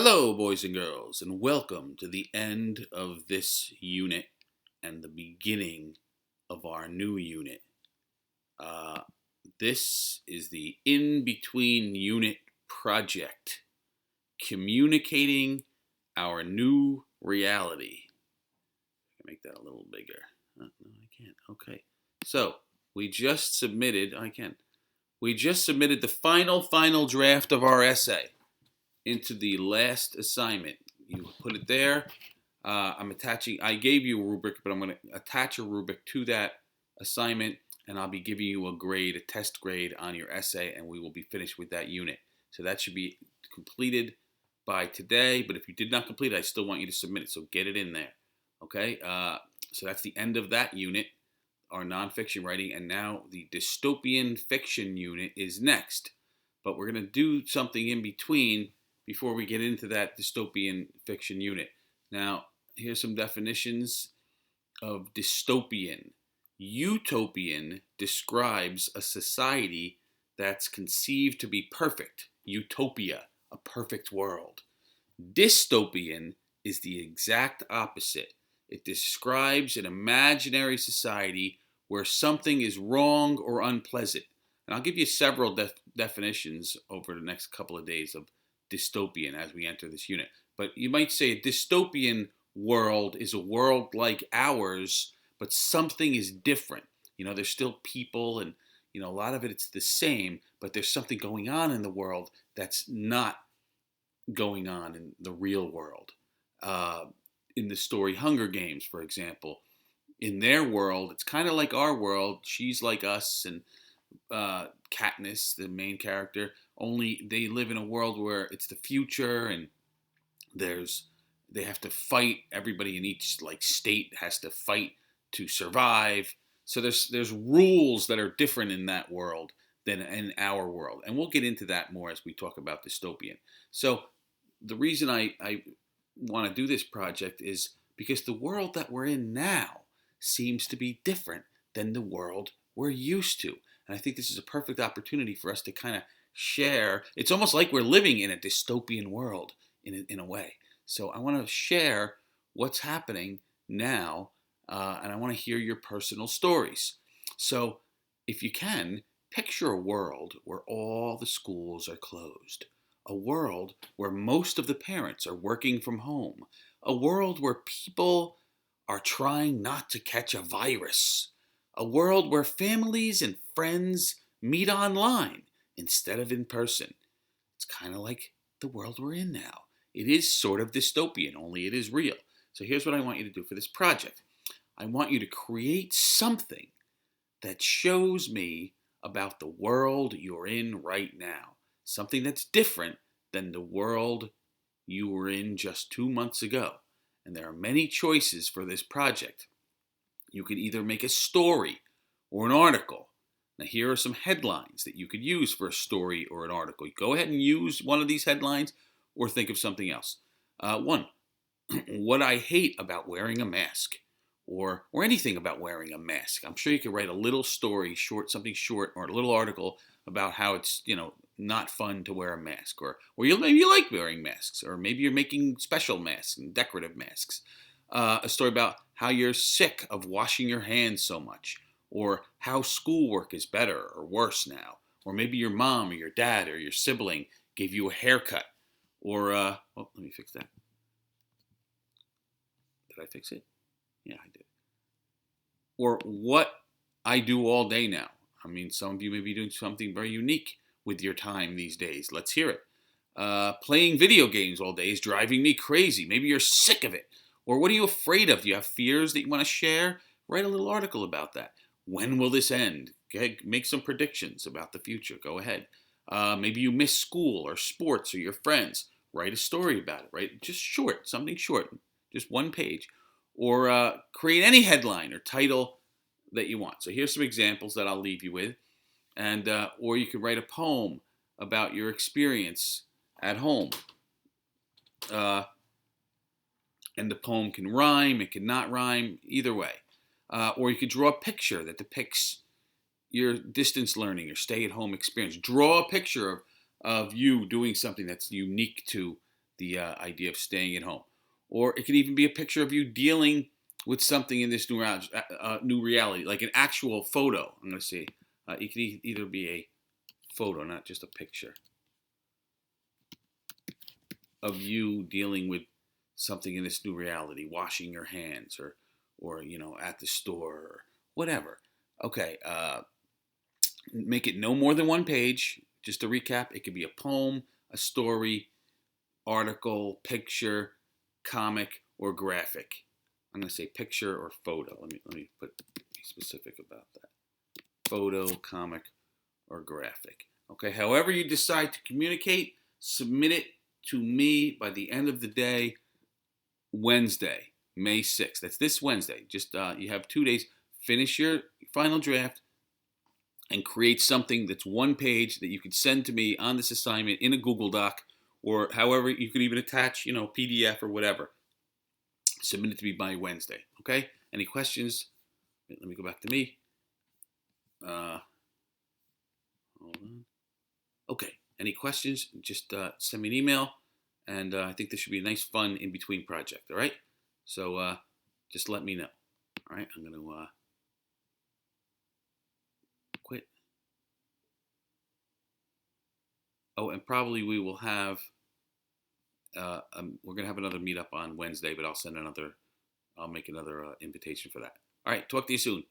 Hello, boys and girls, and welcome to the end of this unit and the beginning of our new unit. Uh, this is the in between unit project, communicating our new reality. Make that a little bigger. No, I can't. Okay. So we just submitted. I can. We just submitted the final draft of our essay into the last assignment. You put it there. I'm attaching. I gave you a rubric, but I'm going to attach a rubric to that assignment, and I'll be giving you a grade, a test grade on your essay, and we will be finished with that unit. So that should be completed by today. But if you did not complete it, I still want you to submit it. So get it in there. Okay. So that's the end of that unit, our nonfiction writing, and now the dystopian fiction unit is next. But we're going to do something in between before we get into that dystopian fiction unit. Now, here's some definitions of dystopian. Utopian describes a society that's conceived to be perfect. Utopia, a perfect world. Dystopian is the exact opposite. It describes an imaginary society where something is wrong or unpleasant. And I'll give you several definitions over the next couple of days of dystopian as we enter this unit. But you might say a dystopian world is a world like ours, but something is different. There's still people and, a lot of it's the same, but there's something going on in the world that's not going on in the real world. In the story Hunger Games, for example, in their world, it's kind of like our world. She's like us, and Katniss, the main character, only they live in a world where it's the future, and they have to fight. Everybody in each state has to fight to survive. So there's rules that are different in that world than in our world, and we'll get into that more as we talk about dystopian. So the reason I want to do this project is because the world that we're in now seems to be different than the world we're used to. And I think this is a perfect opportunity for us to kind of share. It's almost like we're living in a dystopian world in a way. So I want to share what's happening now, and I want to hear your personal stories. So if you can, picture a world where all the schools are closed. A world where most of the parents are working from home. A world where people are trying not to catch a virus. A world where families and friends meet online instead of in person. It's kind of like the world we're in now. It is sort of dystopian, only it is real. So here's what I want you to do for this project. I want you to create something that shows me about the world you're in right now. Something that's different than the world you were in just 2 months ago. And there are many choices for this project. You could either make a story or an article. Now, here are some headlines that you could use for a story or an article. Go ahead and use one of these headlines or think of something else. One, what I hate about wearing a mask. Or anything about wearing a mask. I'm sure you could write a little story, something short, or a little article about how it's, not fun to wear a mask, or maybe you like wearing masks, or maybe you're making special masks and decorative masks. A story about how you're sick of washing your hands so much, or how schoolwork is better or worse now, or maybe your mom or your dad or your sibling gave you a haircut, or let me fix that. Did I fix it? Yeah, I did. Or what I do all day now. I mean, some of you may be doing something very unique with your time these days. Let's hear it. Playing video games all day is driving me crazy. Maybe you're sick of it. Or what are you afraid of? Do you have fears that you want to share? Write a little article about that. When will this end? Okay, make some predictions about the future. Go ahead. Maybe you miss school or sports or your friends. Write a story about it, right? Just short, something short, just one page. Or create any headline or title that you want. So here's some examples that I'll leave you with. And or you could write a poem about your experience at home. And the poem can rhyme, it can not rhyme, either way. Or you could draw a picture that depicts your distance learning or stay-at-home experience. Draw a picture of you doing something that's unique to the idea of staying at home. Or it could even be a picture of you dealing with something in this new reality, like an actual photo. I'm going to say it could either be a photo, not just a picture, of you dealing with something in this new reality, washing your hands, or at the store, or whatever. Okay, make it no more than one page. Just to recap, it could be a poem, a story, article, picture, comic, or graphic. I'm going to say picture or photo. Let me be specific about that. Photo, comic, or graphic. Okay, however you decide to communicate, submit it to me by the end of the day, Wednesday, May 6th. That's this Wednesday. Just you have 2 days. Finish your final draft and create something that's one page that you could send to me on this assignment in a Google Doc, or however you could even attach, PDF or whatever. Submit it to me by Wednesday. Okay? Any questions? Let me go back to me. Hold on. Okay. Any questions? Just send me an email, and I think this should be a nice, fun in between project. All right. So just let me know. All right. I'm gonna quit. Oh, and probably we will have. We're gonna have another meetup on Wednesday, but I'll make another invitation for that. All right. Talk to you soon.